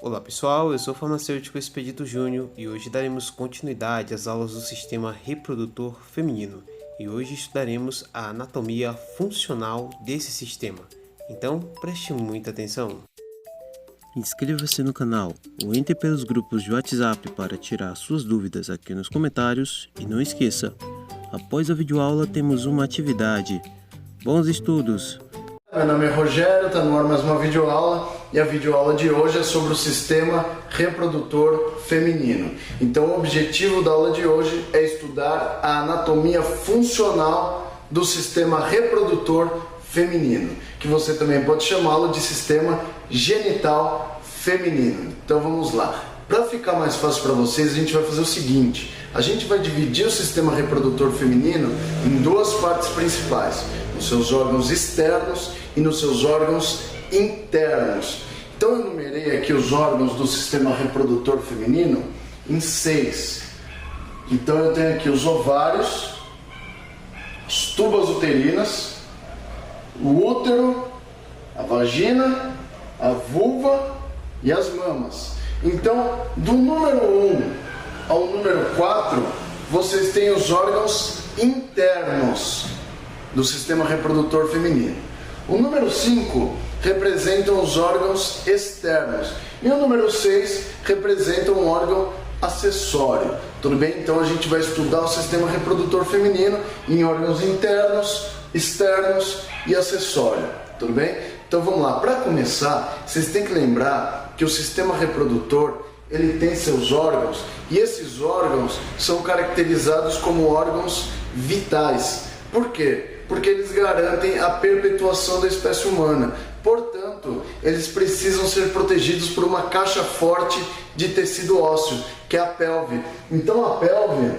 Olá pessoal, eu sou o farmacêutico Expedito Júnior e hoje daremos continuidade às aulas do sistema reprodutor feminino e hoje estudaremos a anatomia funcional desse sistema. Então preste muita atenção. Inscreva-se no canal ou entre pelos grupos de WhatsApp para tirar suas dúvidas aqui nos comentários e não esqueça, após a videoaula temos uma atividade. Bons estudos! Meu nome é Rogério, está no ar mais uma videoaula e a videoaula de hoje é sobre o sistema reprodutor feminino. Então o objetivo da aula de hoje é estudar a anatomia funcional do sistema reprodutor feminino, que você também pode chamá-lo de sistema genital feminino. Então vamos lá. Para ficar mais fácil para vocês, a gente vai fazer o seguinte: a gente vai dividir o sistema reprodutor feminino em duas partes principais, nos seus órgãos externos e nos seus órgãos internos. Então eu numerei aqui os órgãos do sistema reprodutor feminino em 6. Então eu tenho aqui os ovários, as tubas uterinas, o útero, a vagina, a vulva e as mamas. Então, do número 1 ao número 4, vocês têm os órgãos internos do sistema reprodutor feminino. O número 5 representa os órgãos externos e o número 6 representa um órgão acessório. Tudo bem? Então a gente vai estudar o sistema reprodutor feminino em órgãos internos, externos e acessório. Tudo bem? Então vamos lá. Para começar, vocês têm que lembrar que o sistema reprodutor ele tem seus órgãos e esses órgãos são caracterizados como órgãos vitais. Por quê? Porque eles garantem a perpetuação da espécie humana. Portanto, eles precisam ser protegidos por uma caixa forte de tecido ósseo, que é a pelve. Então a pelve,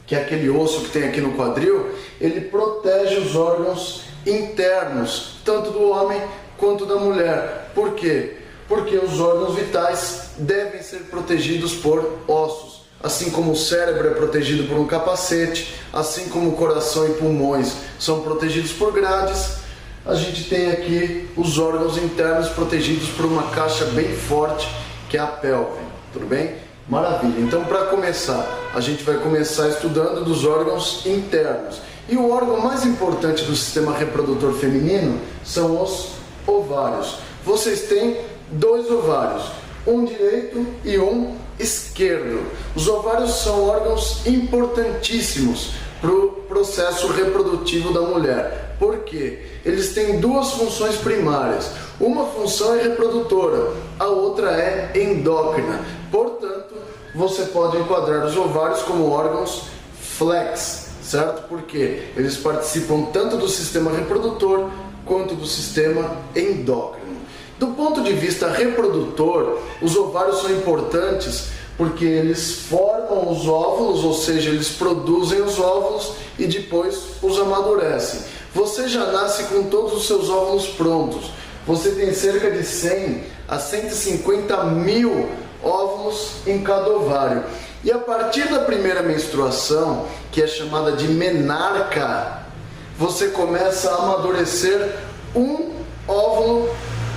que é aquele osso que tem aqui no quadril, ele protege os órgãos internos, tanto do homem quanto da mulher. Por quê? Porque os órgãos vitais devem ser protegidos por ossos. Assim como o cérebro é protegido por um capacete, assim como o coração e pulmões são protegidos por grades, a gente tem aqui os órgãos internos protegidos por uma caixa bem forte, que é a pelve. Tudo bem? Maravilha. Então, para começar, a gente vai começar estudando dos órgãos internos. E o órgão mais importante do sistema reprodutor feminino são os ovários. Vocês têm 2 ovários, um direito e um esquerdo. Os ovários são órgãos importantíssimos para o processo reprodutivo da mulher. Por quê? Eles têm 2 funções primárias. Uma função é reprodutora, a outra é endócrina. Portanto, você pode enquadrar os ovários como órgãos flex, certo? Porque eles participam tanto do sistema reprodutor quanto do sistema endócrino. Do ponto de vista reprodutor, os ovários são importantes porque eles formam os óvulos, ou seja, eles produzem os óvulos e depois os amadurecem. Você já nasce com todos os seus óvulos prontos. Você tem cerca de 100 a 150 mil óvulos em cada ovário. E a partir da primeira menstruação, que é chamada de menarca, você começa a amadurecer um óvulo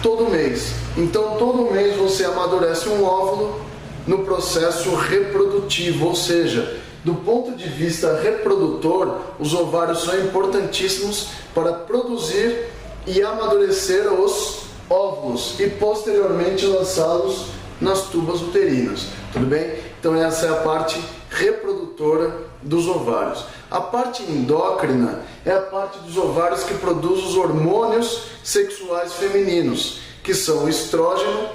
todo mês. Então todo mês você amadurece um óvulo no processo reprodutivo, ou seja, do ponto de vista reprodutor, os ovários são importantíssimos para produzir e amadurecer os óvulos e posteriormente lançá-los nas tubas uterinas. Tudo bem? Então essa é a parte reprodutora dos ovários. A parte endócrina é a parte dos ovários que produz os hormônios sexuais femininos, que são o estrógeno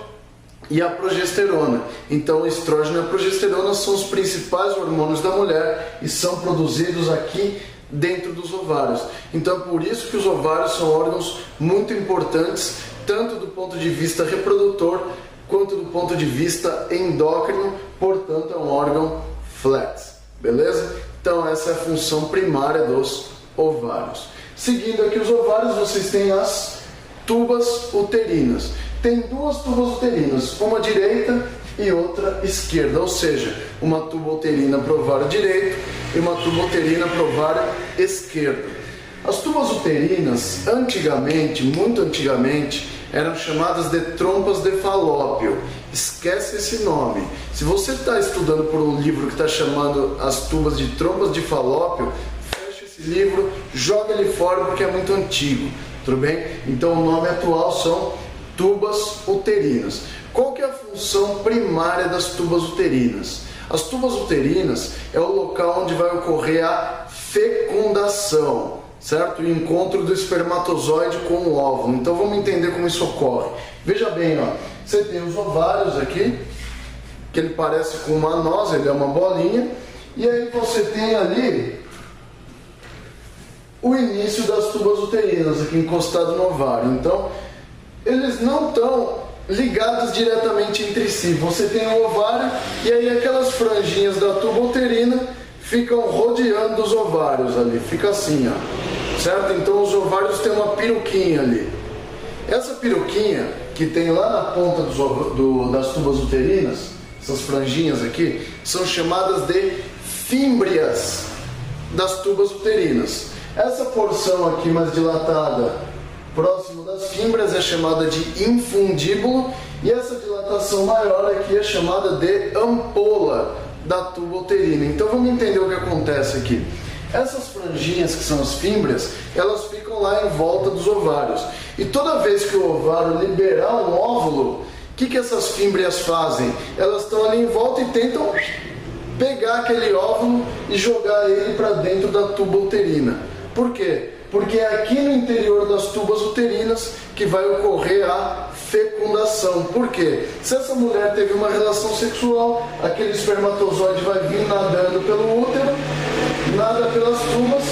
e a progesterona. Então o estrógeno e a progesterona são os principais hormônios da mulher e são produzidos aqui dentro dos ovários. Então é por isso que os ovários são órgãos muito importantes, tanto do ponto de vista reprodutor quanto do ponto de vista endócrino, portanto é um órgão flex, beleza? Então essa é a função primária dos ovários. Seguindo aqui os ovários, vocês têm as tubas uterinas. Tem 2 tubas uterinas, uma direita e outra esquerda, ou seja, uma tuba uterina para o ovário direito e uma tuba uterina para o ovário esquerdo. As tubas uterinas, antigamente, muito antigamente, eram chamadas de trompas de falópio. Esquece esse nome. Se você está estudando por um livro que está chamando as tubas de trompas de falópio, fecha esse livro, joga ele fora porque é muito antigo, tudo bem? Então o nome atual são tubas uterinas. Qual que é a função primária das tubas uterinas? As tubas uterinas é o local onde vai ocorrer a fecundação, certo? O encontro do espermatozoide com o óvulo. Então vamos entender como isso ocorre. Veja bem, ó, você tem os ovários aqui, que ele parece com uma noz, ele é uma bolinha, e aí você tem ali o início das tubas uterinas, aqui encostado no ovário. Então, eles não estão ligados diretamente entre si. Você tem o ovário e aí aquelas franjinhas da tuba uterina ficam rodeando os ovários ali, fica assim, ó, certo? Então os ovários têm uma peruquinha ali. Essa peruquinha que tem lá na ponta das tubas uterinas, essas franjinhas aqui, são chamadas de fímbrias das tubas uterinas. Essa porção aqui mais dilatada próximo das fímbrias é chamada de infundíbulo, e essa dilatação maior aqui é chamada de ampola da tuba uterina. Então vamos entender o que acontece aqui. Essas franjinhas, que são as fímbrias, elas ficam lá em volta dos ovários. E toda vez que o ovário liberar um óvulo, o que essas fímbrias fazem? Elas estão ali em volta e tentam pegar aquele óvulo e jogar ele para dentro da tuba uterina. Por quê? Porque é aqui no interior das tubas uterinas que vai ocorrer a fecundação. Por quê? Se essa mulher teve uma relação sexual, aquele espermatozoide vai vir nadando pelo útero, nada pelas tubas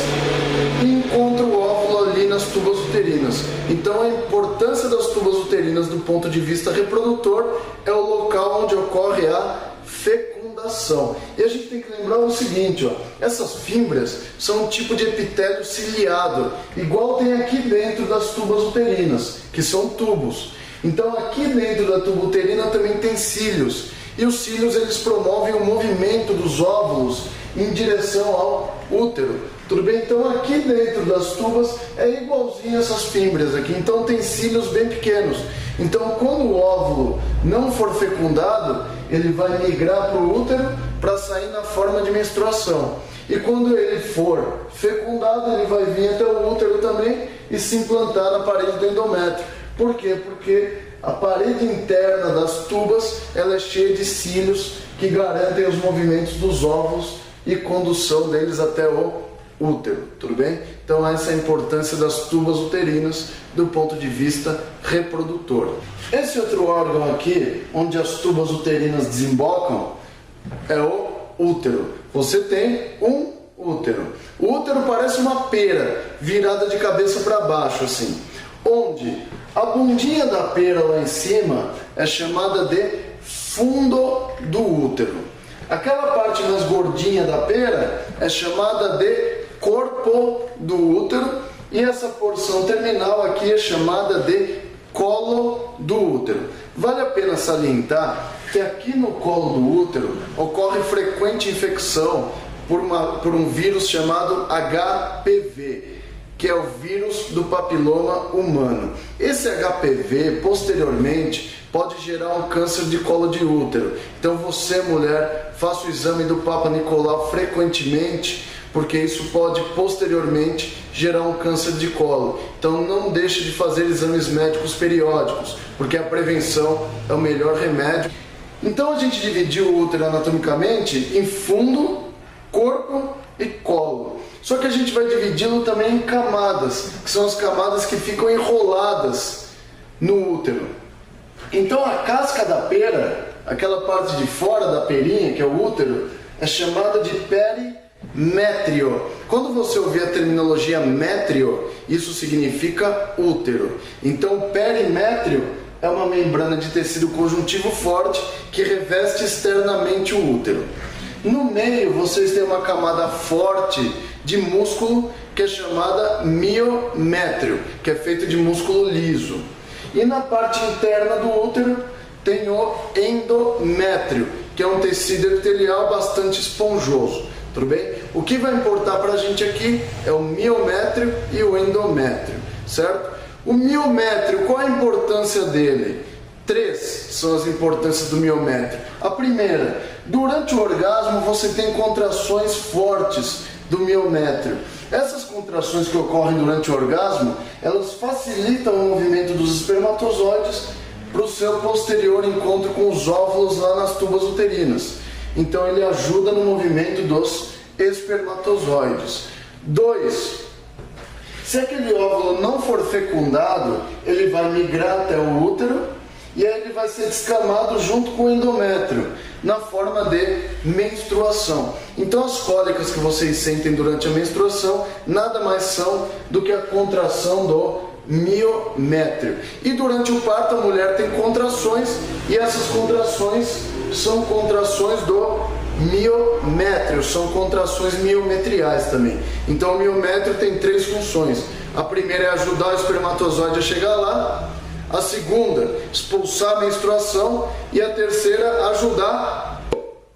e encontra o óvulo ali nas tubas uterinas. Então a importância das tubas uterinas do ponto de vista reprodutor é o local onde ocorre a fecundação. E a gente tem que lembrar o seguinte, ó, essas fímbrias são um tipo de epitélio ciliado, igual tem aqui dentro das tubas uterinas, que são tubos. Então aqui dentro da tuba uterina também tem cílios, e os cílios eles promovem o movimento dos óvulos em direção ao útero. Tudo bem? Então aqui dentro das tubas é igualzinho essas fímbrias aqui, então tem cílios bem pequenos. Então quando o óvulo não for fecundado, ele vai migrar para o útero para sair na forma de menstruação. E quando ele for fecundado, ele vai vir até o útero também e se implantar na parede do endométrio. Por quê? Porque a parede interna das tubas ela é cheia de cílios que garantem os movimentos dos óvulos e condução deles até o útero, tudo bem? Então essa é a importância das tubas uterinas do ponto de vista reprodutor. Esse outro órgão aqui, onde as tubas uterinas desembocam, é o útero. Você tem um útero. O útero parece uma pera virada de cabeça para baixo assim, onde a bundinha da pera lá em cima é chamada de fundo do útero. Aquela parte mais gordinha da pera é chamada de corpo do útero, e essa porção terminal aqui é chamada de colo do útero. Vale a pena salientar que aqui no colo do útero ocorre frequente infecção por um vírus chamado HPV, que é o vírus do papiloma humano. Esse HPV, posteriormente, pode gerar um câncer de colo de útero. Então você, mulher, faça o exame do Papa Nicolau frequentemente, porque isso pode, posteriormente, gerar um câncer de colo. Então não deixe de fazer exames médicos periódicos, porque a prevenção é o melhor remédio. Então a gente dividiu o útero anatomicamente em fundo, corpo e colo. Só que a gente vai dividi-lo também em camadas, que são as camadas que ficam enroladas no útero. Então a casca da pera, aquela parte de fora da perinha, que é o útero, é chamada de perimétrio. Quando você ouvir a terminologia métrio, isso significa útero. Então o perimétrio é uma membrana de tecido conjuntivo forte que reveste externamente o útero. No meio vocês têm uma camada forte de músculo que é chamada miométrio, que é feito de músculo liso. E na parte interna do útero tem o endométrio, que é um tecido epitelial bastante esponjoso. Tudo bem? O que vai importar para a gente aqui é o miométrio e o endométrio, certo? O miométrio, qual a importância dele? 3 são as importâncias do miométrio. A primeira, durante o orgasmo você tem contrações fortes do miométrio. Essas contrações que ocorrem durante o orgasmo, elas facilitam o movimento dos espermatozoides para o seu posterior encontro com os óvulos lá nas tubas uterinas. Então ele ajuda no movimento dos espermatozoides. 2. Se aquele óvulo não for fecundado, ele vai migrar até o útero e aí ele vai ser descamado junto com o endométrio, na forma de menstruação. Então as cólicas que vocês sentem durante a menstruação nada mais são do que a contração do miométrio. E durante o parto a mulher tem contrações e essas contrações são contrações do miométrio, são contrações miometriais também. Então o miométrio tem 3 funções. A primeira é ajudar o espermatozoide a chegar lá, a segunda, expulsar a menstruação, e a terceira, ajudar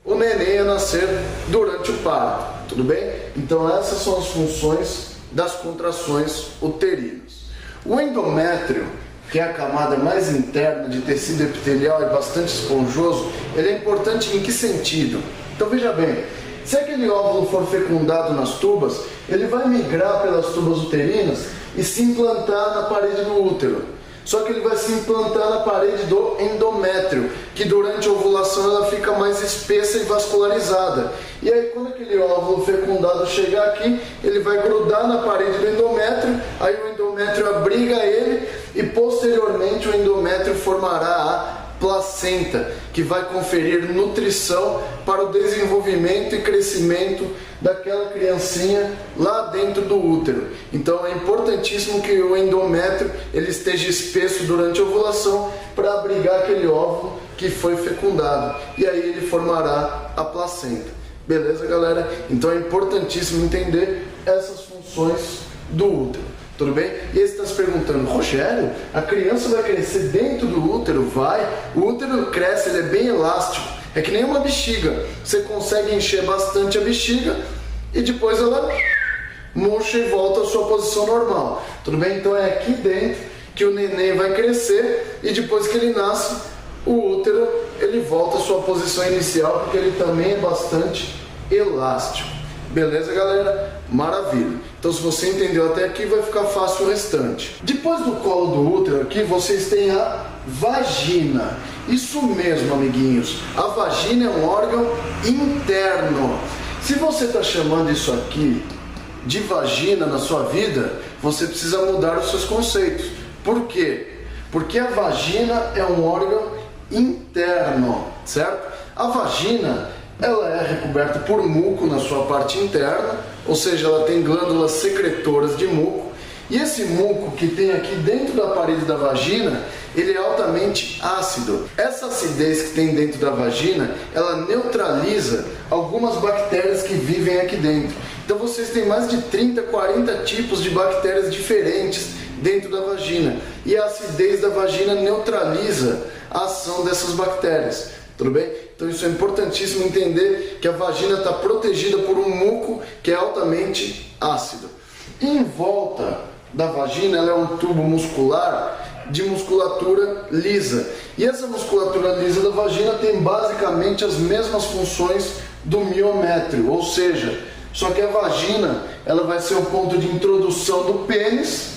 o neném a nascer durante o parto. Tudo bem? Então essas são as funções das contrações uterinas. O endométrio, que é a camada mais interna de tecido epitelial e bastante esponjoso, ele é importante em que sentido? Então veja bem, se aquele óvulo for fecundado nas tubas, ele vai migrar pelas tubas uterinas e se implantar na parede do útero. Só que ele vai se implantar na parede do endométrio, que durante a ovulação ela fica mais espessa e vascularizada. E aí quando aquele óvulo fecundado chegar aqui, ele vai grudar na parede do endométrio, aí o endométrio abriga ele e posteriormente o endométrio formará a placenta, que vai conferir nutrição para o desenvolvimento e crescimento daquela criancinha lá dentro do útero. Então é importantíssimo que o endométrio ele esteja espesso durante a ovulação para abrigar aquele óvulo que foi fecundado, e aí ele formará a placenta. Beleza, galera? Então é importantíssimo entender essas funções do útero. Tudo bem? E aí você está se perguntando, Rogério, a criança vai crescer dentro do útero? Vai. O útero cresce, ele é bem elástico. É que nem uma bexiga. Você consegue encher bastante a bexiga e depois ela murcha e volta à sua posição normal. Tudo bem? Então é aqui dentro que o neném vai crescer e depois que ele nasce, o útero ele volta à sua posição inicial, porque ele também é bastante elástico. Beleza, galera? Maravilha. Então se você entendeu até aqui, vai ficar fácil o restante. Depois do colo do útero aqui, vocês têm a vagina. Isso mesmo, amiguinhos. A vagina é um órgão interno. Se você está chamando isso aqui de vagina na sua vida, você precisa mudar os seus conceitos. Por quê? Porque a vagina é um órgão interno, certo? A vagina, ela é recoberta por muco na sua parte interna, ou seja, ela tem glândulas secretoras de muco, e esse muco que tem aqui dentro da parede da vagina, ele é altamente ácido. Essa acidez que tem dentro da vagina, ela neutraliza algumas bactérias que vivem aqui dentro. Então vocês têm mais de 30, 40 tipos de bactérias diferentes dentro da vagina, e a acidez da vagina neutraliza a ação dessas bactérias. Tudo bem? Então isso é importantíssimo entender que a vagina está protegida por um muco que é altamente ácido. E em volta da vagina ela é um tubo muscular de musculatura lisa. E essa musculatura lisa da vagina tem basicamente as mesmas funções do miométrio, ou seja, só que a vagina ela vai ser o ponto de introdução do pênis,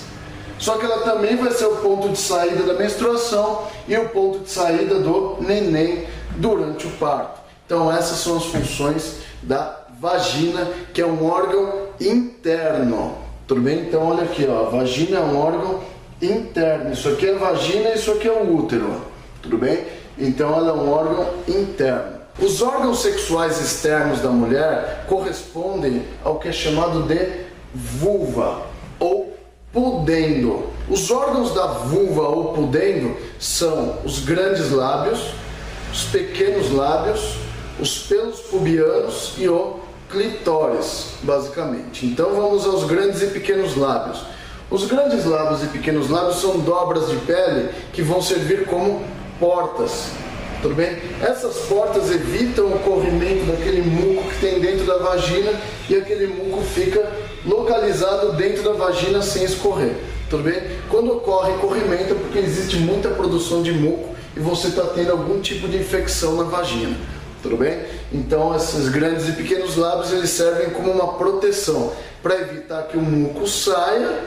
só que ela também vai ser o ponto de saída da menstruação e o ponto de saída do neném durante o parto. Então essas são as funções da vagina, que é um órgão interno. Tudo bem? Então olha aqui, ó, a vagina é um órgão interno. Isso aqui é a vagina e isso aqui é o útero. Ó. Tudo bem? Então ela é um órgão interno. Os órgãos sexuais externos da mulher correspondem ao que é chamado de vulva ou pudendo. Os órgãos da vulva ou pudendo são os grandes lábios, os pequenos lábios, os pelos pubianos e o clitóris, basicamente. Então vamos aos grandes e pequenos lábios. Os grandes lábios e pequenos lábios são dobras de pele que vão servir como portas. Tudo bem? Essas portas evitam o corrimento daquele muco que tem dentro da vagina e aquele muco fica localizado dentro da vagina sem escorrer. tudo bem? Quando ocorre corrimento é porque existe muita produção de muco e você está tendo algum tipo de infecção na vagina, tudo bem? Então esses grandes e pequenos lábios eles servem como uma proteção para evitar que o muco saia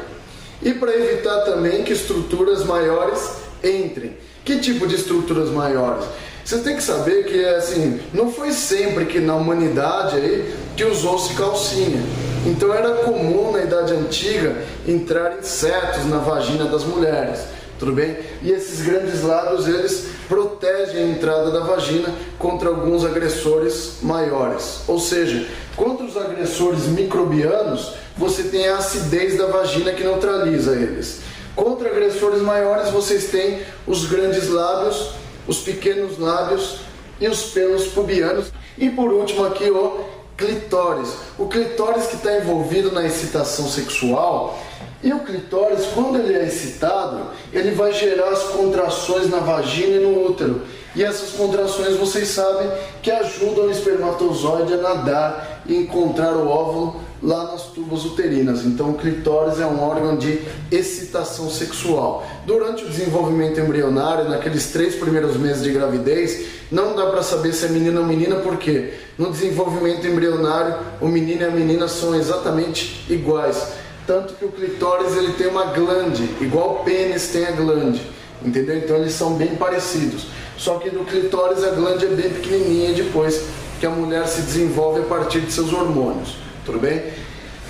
e para evitar também que estruturas maiores entrem. Que tipo de estruturas maiores? Você tem que saber que assim, não foi sempre que na humanidade aí que usou-se calcinha. Então era comum na Idade Antiga entrar insetos na vagina das mulheres, tudo bem? E esses grandes lábios eles protegem a entrada da vagina contra alguns agressores maiores. Ou seja, contra os agressores microbianos, você tem a acidez da vagina que neutraliza eles. Contra agressores maiores, vocês têm os grandes lábios, os pequenos lábios e os pelos pubianos. E por último aqui o clitóris. O clitóris que está envolvido na excitação sexual. E o clitóris, quando ele é excitado, ele vai gerar as contrações na vagina e no útero. E essas contrações, vocês sabem, que ajudam o espermatozoide a nadar e encontrar o óvulo lá nas tubas uterinas. Então o clitóris é um órgão de excitação sexual. Durante o desenvolvimento embrionário, naqueles 3 primeiros meses de gravidez, não dá para saber se é menino ou menina, porque no desenvolvimento embrionário o menino e a menina são exatamente iguais. Tanto que o clitóris ele tem uma glande, igual o pênis tem a glande, entendeu? Então eles são bem parecidos. Só que no clitóris a glande é bem pequenininha depois que a mulher se desenvolve a partir de seus hormônios, tudo bem?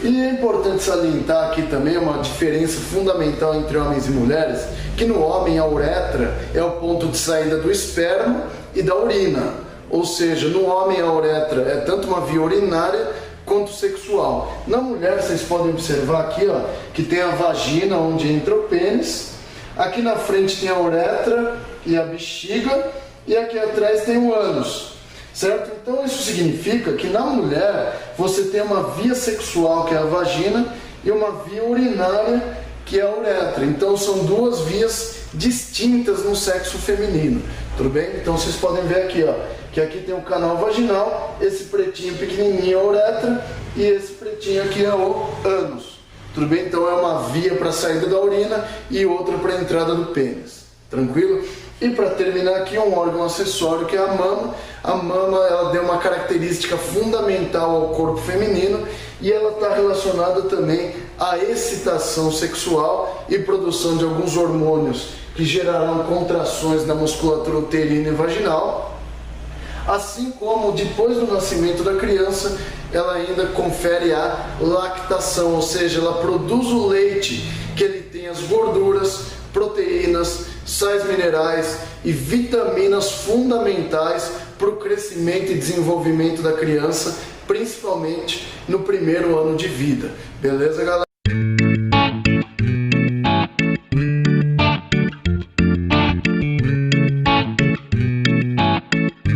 E é importante salientar aqui também uma diferença fundamental entre homens e mulheres, que no homem a uretra é o ponto de saída do esperma e da urina. Ou seja, no homem a uretra é tanto uma via urinária quanto sexual. Na mulher, vocês podem observar aqui, ó, que tem a vagina onde entra o pênis, aqui na frente tem a uretra e a bexiga, e aqui atrás tem o ânus, certo? Então isso significa que na mulher você tem uma via sexual, que é a vagina, e uma via urinária, que é a uretra. Então são 2 vias distintas no sexo feminino, tudo bem? Então vocês podem ver aqui, ó, que aqui tem o canal vaginal, esse pretinho pequenininho é a uretra e esse pretinho aqui é o ânus, tudo bem? Então é uma via para a saída da urina e outra para a entrada do pênis, tranquilo? E para terminar aqui um órgão acessório que é a mama. A mama ela deu uma característica fundamental ao corpo feminino e ela está relacionada também à excitação sexual e produção de alguns hormônios que gerarão contrações na musculatura uterina e vaginal. Assim como depois do nascimento da criança, ela ainda confere a lactação, ou seja, ela produz o leite que ele tem as gorduras, proteínas, sais minerais e vitaminas fundamentais para o crescimento e desenvolvimento da criança, principalmente no primeiro ano de vida. Beleza, galera?